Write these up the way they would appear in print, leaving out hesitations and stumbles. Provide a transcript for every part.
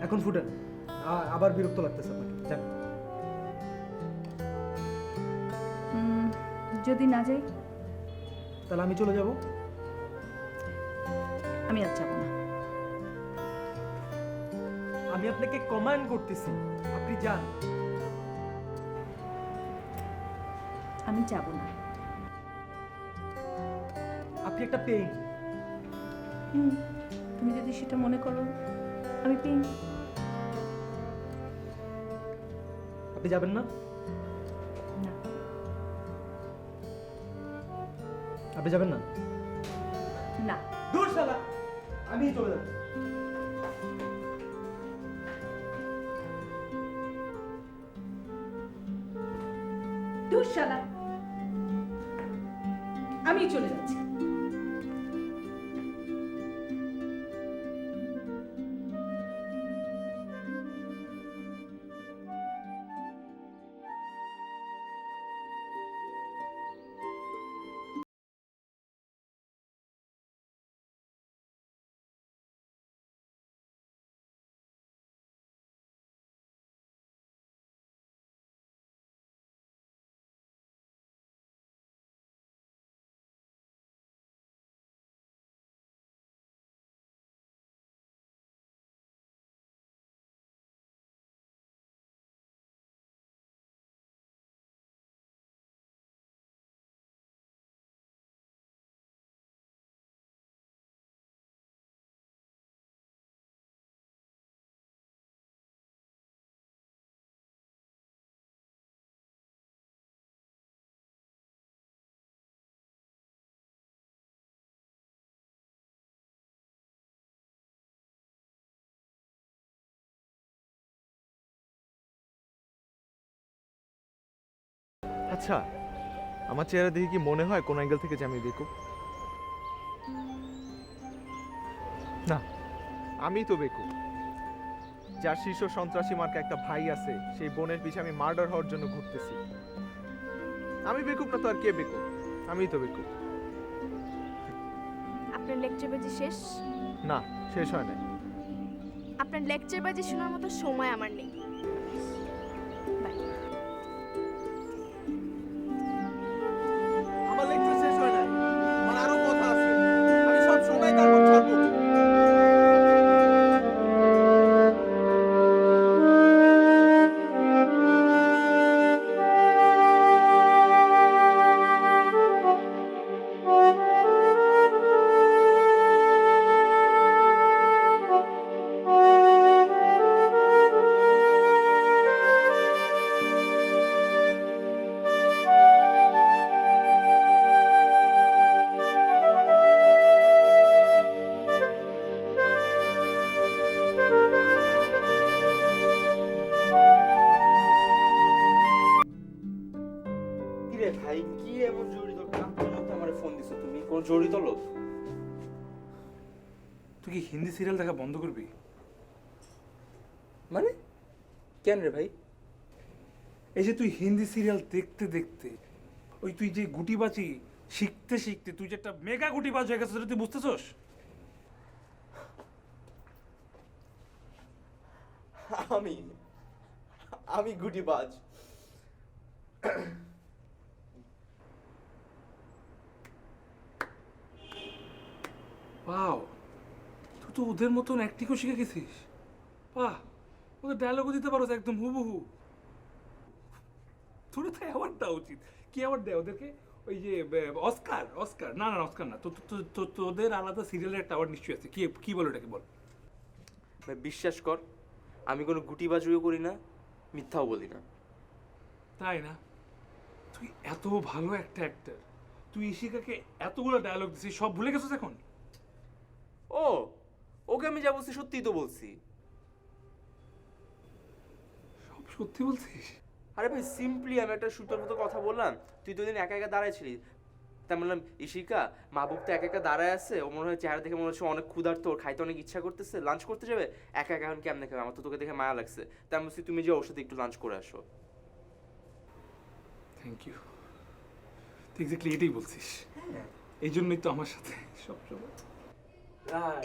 এখন ফুটেন, আবার বিরক্ত লাগতেছে আপনাকে, যান। যদি না যাই তাহলে আমি চলে যাব। আমি আর যাবো না। আমি আপনাকে কমান্ড করতেছি, আপনি যান। আমি যাব না। আপনি একটা পেইন। তুমি যদি সেটা মনে করো আমি পেন। আপনি যাবেন না? না। আপনি যাবেন না? না। দূর শালা, আমি চলে যাব। দূর শালা, আমি চলে যাচ্ছি। আচ্ছা, আমার চেহারা দেখে কি মনে হয় কোন অ্যাঙ্গেল থেকে যে আমি বেকুব? না, আমি তো বেকুব। যার শীর্ষ সন্ত্রাসী মার্কা একটা ভাই আছে, সেই বোনের পিছে আমি মার্ডার হওয়ার জন্য ঘুরতেছি। আমি বেকুব না তো আর কে বেকুব? আমিই তো বেকুব। আপনার লেকচার বাজি শেষ? না, শেষ হয় না। আপনার লেকচার বাজি শোনার মতো সময় আমার নেই। বাই। আমার লেকচার শেষ হয় নাই, আমার আরো কথা আছে। আমি সব সময় তারপর ছাড়বো। কিরে ভাই, কি এমন জরুরি তোর কাম করতে আমার ফোন দিছো? তুমি কোন জরুরি তলব? তুই কি হিন্দি সিরিয়াল দেখা বন্ধ করবি? মানে কেন রে ভাই? এই যে তুই হিন্দি সিরিয়াল দেখতে দেখতে ওই তুই যে গুটিবাজি শিখতে শিখতে তুই যে একটা মেগা গুটিবাজ হয়ে গেছিস, তুই বুঝতেছস? আমি আমি গুটিবাজ? ওয়াও, তুই তো ওদের মতন অ্যাক্টিংও শিখে গেছিস। বাহ, ওদের ডায়লগও দিতে পারো একদম হুবহু। তোর তো অ্যাওয়ার্ড দেওয়া উচিত। কি অ্যাওয়ার্ড দেয় ওদেরকে? ওই যে অস্কার। অস্কার না না, অস্কার না, তোদের আলাদা সিরিয়ালের একটা অ্যাওয়ার্ড নিশ্চয়ই আছে। কি কি বলো এটাকে, বল। ভাই বিশ্বাস কর, আমি কোনো গুটিবাজিও করি না, মিথ্যাও বলি না। তাই না? তুই এত ভালো একটা অ্যাক্টর, তুই ইশিকাকে এতগুলো ডায়লগ দিছিস, সব ভুলে গেছিস এখন? ও, ওকে আমি যা বলছি সত্যিই তো বলছি। সব সত্যি বলছিস? আরে ভাই সিম্পলি আমি একটা শুটার মতো কথা বললাম। তুই তো দিন একা একা দাঁড়াইছিলি, তাই বললাম ইশিকা মাহবুব তো একা একা দাঁড়ায় আছে, ও মনে হয় চেহারা দেখে মনে হচ্ছে অনেক ক্ষুধার্ত, ওর খাইতে অনেক ইচ্ছা করতেছে, লাঞ্চ করতে যাবে, একা একা এখন কেমনে খাবে, আমার তো তোকে দেখে মায়া লাগছে, তাই আমি বলছি তুমি যে ওর সাথে একটু লাঞ্চ করে আসো। Thank you. তুই এক্স্যাক্টলি এটাই বলছিস। এই জন্যই তো আমার সাথে সব সময়।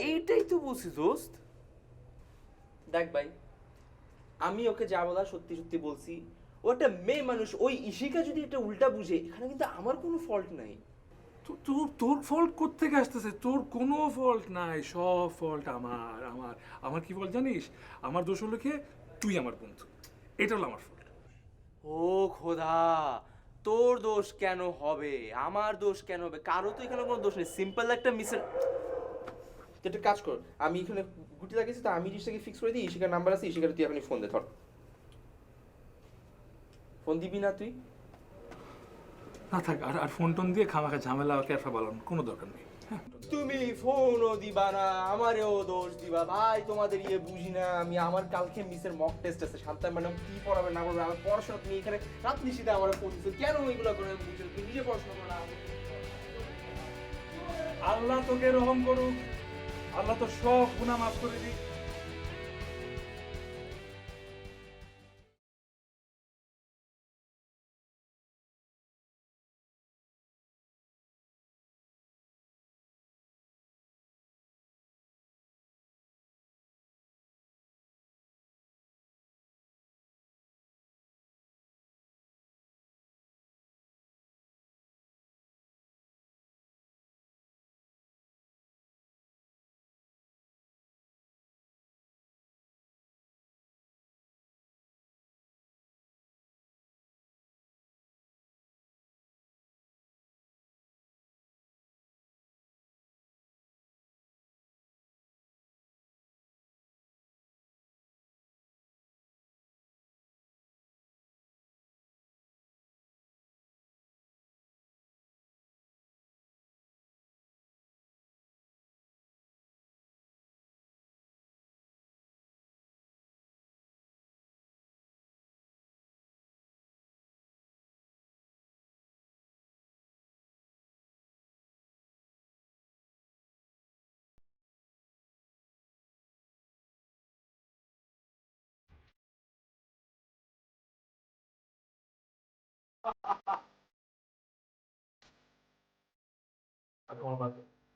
এইটাই তো বলছি দোস্ত। দেখ ভাই, আমি ওকে যা বলা সত্যি সত্যি বলছি। ও একটা মেয়ে মানুষ, ওই ইশিকা যদি এটা উল্টা বুঝে, এখানে কিন্তু আমার কোনো ফল্ট নাই। তোর তোর ফল্ট কোত্থেকে আসতেছে? তোর কোনো ফল্ট নাই, সব ফল্ট আমার। আমার কি ফল্ট জানিস? আমার দোষ হলো কি, তুই আমার বন্ধু, এটা হলো আমার ফল্ট। ও খোদা, তোর দোষ কেন হবে? আমার দোষ কেন হবে? কারো তো এখানে কোনো দোষ নেই, সিম্পল একটা মিসের। তুই একটা কাজ কর, আমি এখানে গুটি লাগিয়েছি, তো আমি জিনিসটাকে ফিক্স করে দিই। ইশিকার নাম্বার আছে, ইশিকার তুই এখনই ফোন দে। ধর ফোন দিবি না তুই? না থাক, আর ফোন টোন দিয়ে খামাখা ঝামেলা ক্যাফা বালানোর কোনো দরকার নেই। হ্যাঁ, তুমি ফোনও দিবা না, আমারেও দোষ দিবা। ভাই তোমাদের ইয়ে বুঝি না আমি। আমার কালকে মিসের মক টেস্ট আছে, শান্তা ম্যাডাম কি পড়াবে না পড়াবে, আমার পড়াশোনা। তুমি এখানে রাত নিশিতে আমার ফোন দিচ্ছ কেন? এগুলো করে বুঝছো? তুমি নিজে পড়াশোনা করো না। আল্লাহ তোকে রহম করুক, আল্লাহ তো সব গুনাহ মাফ করে দিক।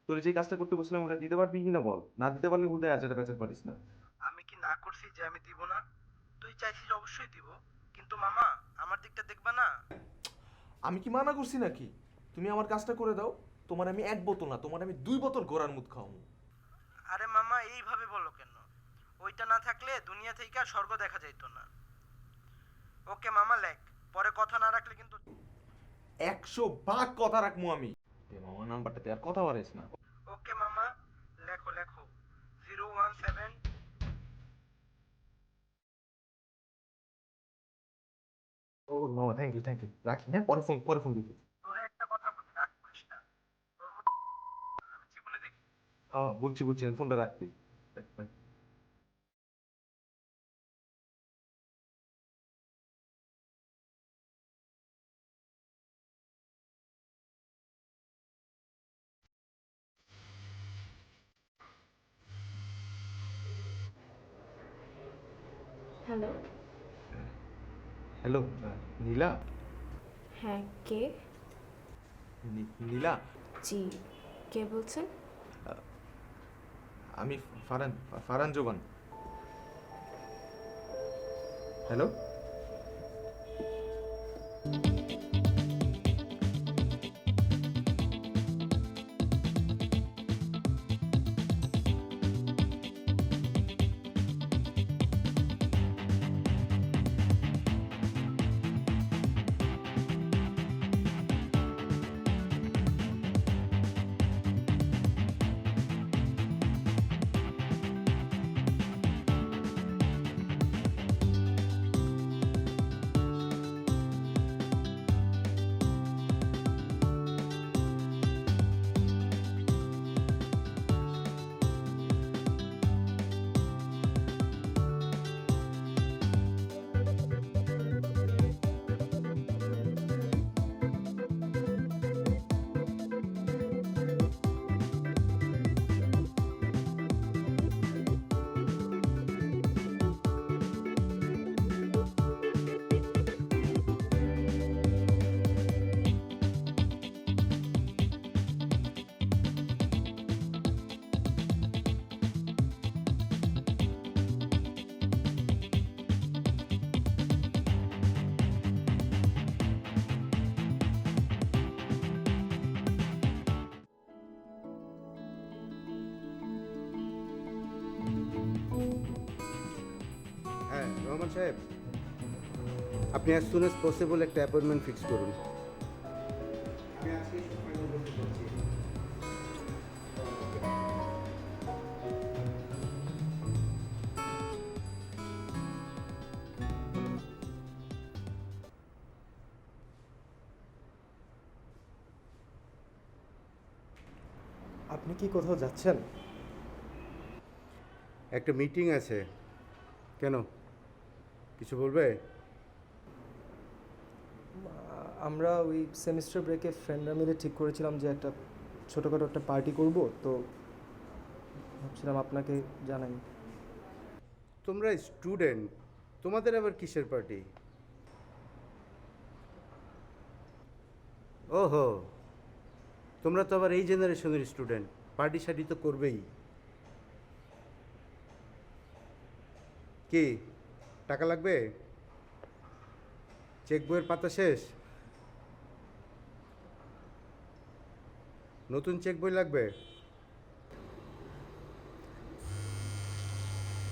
তোর যে কাজটা করতে বলছিলাম ওটা দিতে পারবি কিনা বল, না দিতে পারলে বলতে আচাটা পেঁচাতে পারিস না। আমি কি না করছি যে আমি দিব না? তুই চাইছিস অবশ্যই দিব, কিন্তু মামা আমার দিকটা দেখবা না? আমি কি মানা করছি নাকি? তুমি আমার কাজটা করে দাও, তোমার আমি 1 বোতল না, তোমার আমি 2 বোতল গোড়ার মুখ খাওয়াবো। আরে মামা এইভাবে বলো কেন? ওইটা না থাকলে দুনিয়া থেকে আর স্বর্গ দেখা যাইতো না। ওকে মামা, লেখ, পরে কথা না রাখলে কিন্তু। 100 ভাগ কথা রাখবো আমি। মামার নাম্বারটাতে আর কথা পারিস না। ওকে মামা, লেখো লেখো 017। ও মামা, থ্যাংক ইউ রাখি, হ্যাঁ পরে ফোন দিবি। তোরা একটা কথা বলে রাগ করিস না। জীবনে দেখি। হ্যাঁ বুঝছি ফোনটা রাখবি। হ্যালো। হ্যালো নীলা। হ্যাঁ, কে? নীলা, জি, কে বলছেন? আমি ফারান জোবান। হ্যালো। হ্যাঁ রহমান সাহেব, আপনি অ্যাজ সুন অ্যাজ পসিবল একটা অ্যাপয়েন্টমেন্ট ফিক্স করুন। আমি আজকে সব ফাইনাল করতে চাচ্ছি। আপনি কি কোথাও যাচ্ছেন? একটা মিটিং আছে। কেন, কিছু বলবে? আমরা ওই সেমিস্টার ব্রেকে ফ্রেন্ডরা মিলে ঠিক করেছিলাম যে একটা ছোটোখাটো একটা পার্টি করব, তো ভাবছিলাম আপনাকে জানাই। তোমরা স্টুডেন্ট, তোমাদের আবার কিসের পার্টি? ওহো, তোমরা তো আবার এই জেনারেশনের স্টুডেন্ট, পার্টি শার্টি তো করবেই। কি টাকা লাগবে? চেক বইয়ের পাতা শেষ? নতুন চেক বই লাগবে?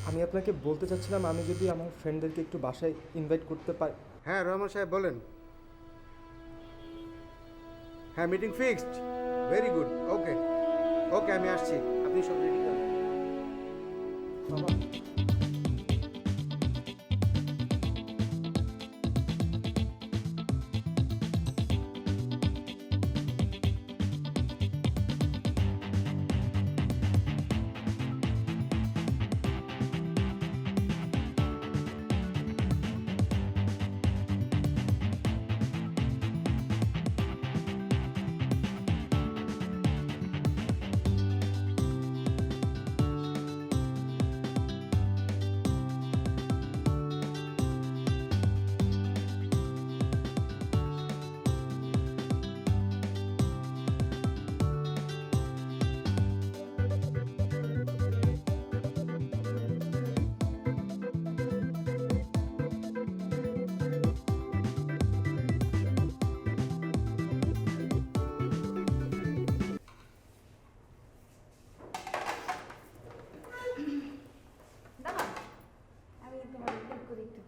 আমি আপনাকে বলতে চাচ্ছিলাম, আমি যদি আমার ফ্রেন্ডদেরকে একটু বাসায় ইনভাইট করতে পারি। হ্যাঁ রহমান সাহেব বলেন। হ্যাঁ মিটিং ফিক্সড, ভেরি গুড, ওকে ওকে আমি আসছি, আপনি সব রেডি করেন। বাবা, দাঁড়া, আমি তোমার হেল্প করি একটু।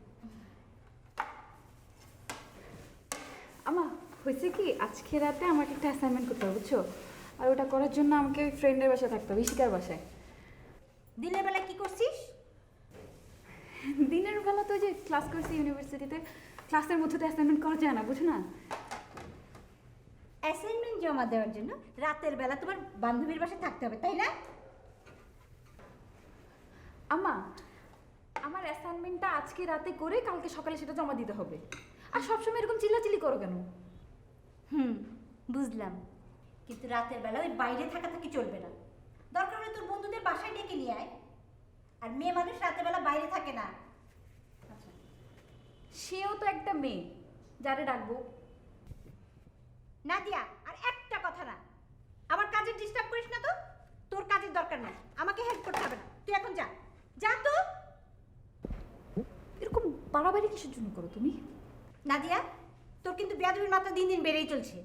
আমা, হয়েছে কি, আজকে রাতে আমাকে একটা অ্যাসাইনমেন্ট করতে হবে, বুঝছো? আর ওটা করার জন্য আমাকে ওই ফ্রেন্ডের বাসায় থাকতে হবে, ইশিকার বাসায়। দিনের বেলা কি করছিস? দিনের বেলা তো ওই যে ক্লাস করছি ইউনিভার্সিটিতে, ক্লাসের মধ্যে তো অ্যাসাইনমেন্ট করা যায় না, বুঝো না? অ্যাসাইনমেন্ট জমা দেওয়ার জন্য রাতের বেলা তোমার বান্ধবীর বাসায় থাকতে হবে, তাই না? আম্মা, আমার অ্যাসাইনমেন্টটা আজকে রাতে করে কালকে সকালে সেটা জমা দিতে হবে। আর সবসময় এরকম চিল্লাচিল্লি করো কেন? বুঝলাম, কিন্তু রাতের বেলা ওই বাইরে থাকা থাকি চলবে না। দরকার হলে তোর বন্ধুদের বাসায় ডেকে নিয়ে আয়। আর মেয়ে মানুষ রাতের বেলা বাইরে থাকে না। আচ্ছা, সেও তো একটা মেয়ে, যারে ডাকবো। নাদিয়া, আর একটা কথা না, আমার কাজে ডিস্টার্ব করিস না তো। তোর কাজের দরকার নেই, আমাকে হেল্প করতে হবে না। তুই এখন যা, যা তো। এরকম বাড়াবাড়ি কিসের জন্য করো তুমি? নাদিয়া, তোর কিন্তু বেয়াদবির মাত্রা দিন দিন বেড়েই চলছে।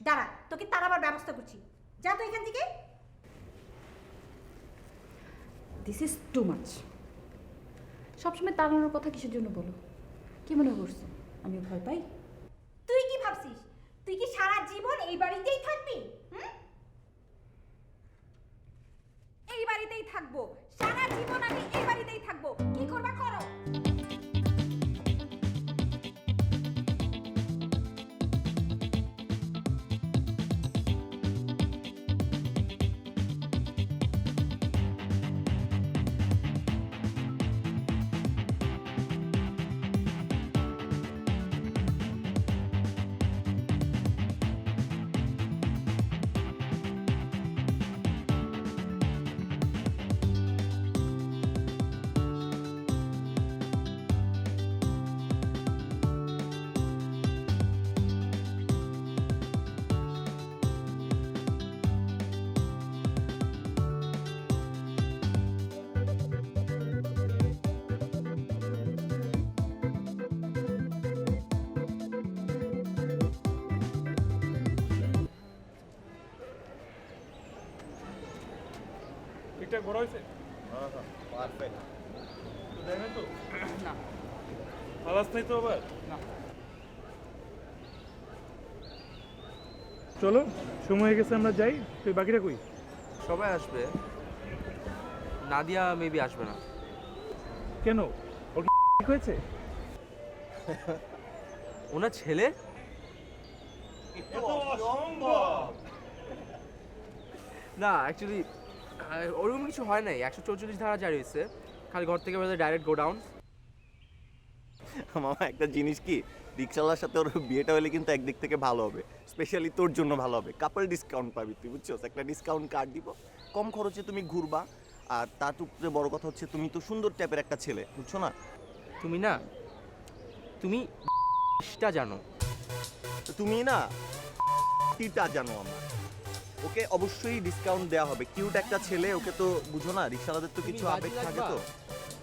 দাঁড়া, তোকে তাড়াবার ব্যবস্থা করছি। যা তো এখান থেকে। This is too much. সবসময় তাড়ানোর কথা কিসের জন্য বলো? কি মনে করছো আমি ভয় পাই? তুই কি ভাবছিস তুই কি সারা জীবন এই বাড়িতেই থাকবি? এই বাড়িতেই থাকবো, সারা জীবন আমি এই বাড়িতেই থাকবো। কি করবা করো। ঠিকঠাক বড় হয়েছে? পারফেক্ট। তো দেখে তো না খালাস নাই তো আবার না চলো সময় হয়ে গেছে আমরা যাই তুই বাকিটা কই সবাই আসবে, নাদিয়া মেবি আসবে না। কেন ওর কি ঠিক হয়েছে ওনার ছেলে না, অ্যাকচুয়ালি ওরকম কিছু হয় নাই। 144 ধারা জারি হয়েছে, খালি ঘর থেকে বেরোলে ডাইরেক্ট গো ডাউন। মামা একটা জিনিস কি, রিক্সাওয়ালার সাথে ওর বিয়েটা হলে কিন্তু একদিক থেকে ভালো হবে, স্পেশালি তোর জন্য ভালো হবে। কাপল ডিসকাউন্ট পাবি তুই, বুঝছো? একটা ডিসকাউন্ট কার্ড দিব, কম খরচে তুমি ঘুরবা। আর তার উপরে বড় কথা হচ্ছে তুমি তো সুন্দর টাইপের একটা ছেলে, বুঝছো না? তুমি না, তুমি টা জানো। তো তুমি না টিটা জানো আমার। ওকে অবশ্যই ডিসকাউন্ট দেওয়া হবে, কিউট একটা ছেলে, ওকে তো বুঝো না, রিক্সাওয়ালাদের তো তুমি কিছু বাজি আবেগ থাকে লাগবা? তো।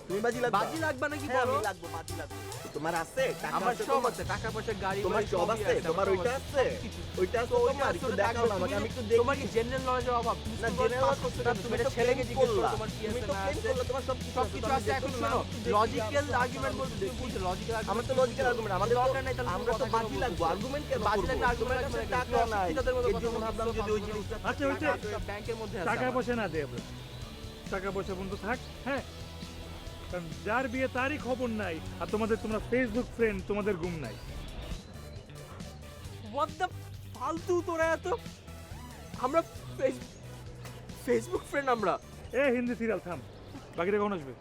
তুমি বাজি লাগবা? বাজি লাগবে নাকি হ্যাঁ, বলো? আমি লাগবো, বাজি লাগবে। তো তোমার আছে টাকা? আমার আছে সব তোমার? আছে, টাকা পয়সা, গাড়ি তোমার বাড়ি সব সবই আছে? তোমার আমার ওইটা সব আছে? কিছু। ওইটা আছে তো ওইটা তোমার? আছে, একটু ওটা দেখাও না থাকবে। আমাকে, তুমি- আমি একটু দেখি। তোমার কি জেনারেল নলেজের অভাব? তুমি না, স্কুল general পাস করছো না, কেন? তুমি তুমি একটা তো ছেলেকে claim জিজ্ঞেস করো করলা। তোমার কি তুমি আছে তো না claim আছে। করলা, তোমার সব কিছু সব আছে, কিছু তো আমি আছে, এখন দেখি, শোনো, আমি একটু দেখি, লজিক্যাল আমি আর্গুমেন্ট বলতে তুমি বুঝছো, লজিক্যাল আমার তো লজিক্যাল আর্গুমেন্ট, আমাদের দরকার নাই, তাহলে আমরা তো কথা বাজি কেন লাগবো, বলছো? আর্গুমেন্ট কেন বাজি করবো? লাগলে তোমার argument কাছে লাগবে না, টাকা তুমি নাই, অশিক্ষিতদের মতো এর কথা জন্য বলছো, ভাবলাম যদি ওই জিনিসটা আচ্ছা, ওইটা ব্যাংকের মধ্যে আছে টাকা আমার। পয়সা না দেয় আমরা টাকা পয়সা বন্ধ থাক। হ্যাঁ, কারণ যার বিয়ে তারই খবর নাই, আর তোমরা ফেসবুক ফ্রেন্ড, তোমাদের ঘুম নাই। What the ফালতু তোরা এত, আমরা ফেসবুক ফ্রেন্ড আমরা। এ হিন্দি সিরিয়াল থাম, বাকিটা কখন আসবে?